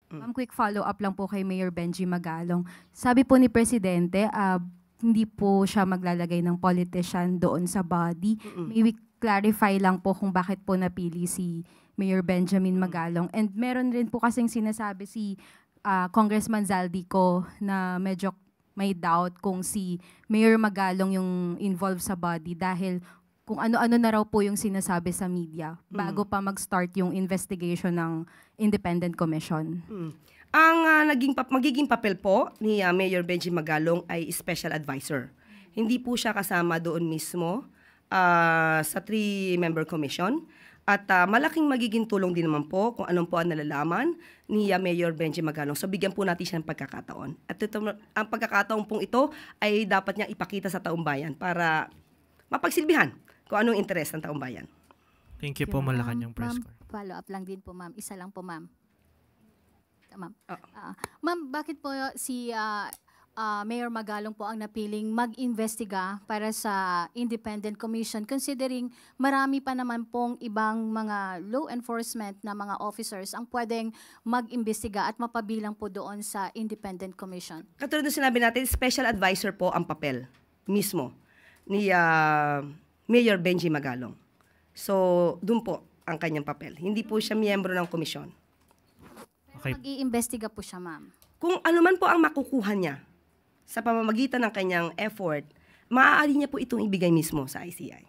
Ma'am, quick follow-up lang po kay Mayor Benji Magalong. Sabi po ni Presidente, hindi po siya maglalagay ng politician doon sa body. Maybe clarify lang po kung bakit po napili si Mayor Benjamin Magalong. And meron rin po kasing sinasabi si Congressman Zaldico na medyo may doubt kung si Mayor Magalong yung involved sa body dahil kung ano-ano na raw po yung sinasabi sa media bago pa mag-start yung investigation ng Independent Commission. Ang magiging papel po ni Mayor Benji Magalong ay special advisor. Hindi po siya kasama doon mismo sa 3-member commission. At malaking magiging tulong din naman po kung anong po ang nalalaman ni Mayor Benji Magalong. So bigyan po natin siya ng pagkakataon. At ang pagkakataon pong ito ay dapat niya ipakita sa taong bayan para mapagsilbihan kung anong interes ng taong bayan. Thank you po, Malacanang Press Ma'am, Corps. follow up lang din po, ma'am. Isa lang po, ma'am. Ma'am, ma'am, bakit po si Mayor Magalong po ang napiling mag-investiga para sa Independent Commission considering marami pa naman pong ibang mga law enforcement na mga officers ang pwedeng mag-imbestiga at mapabilang po doon sa Independent Commission? Katulad ng sinabi natin, special advisor po ang papel mismo ni Mayor Benji Magalong. So, dun po ang kanyang papel. Hindi po siya miyembro ng komisyon. Okay. Mag-iimbestiga po siya, ma'am. Kung ano man po ang makukuha niya sa pamamagitan ng kanyang effort, maaari niya po itong ibigay mismo sa ICI.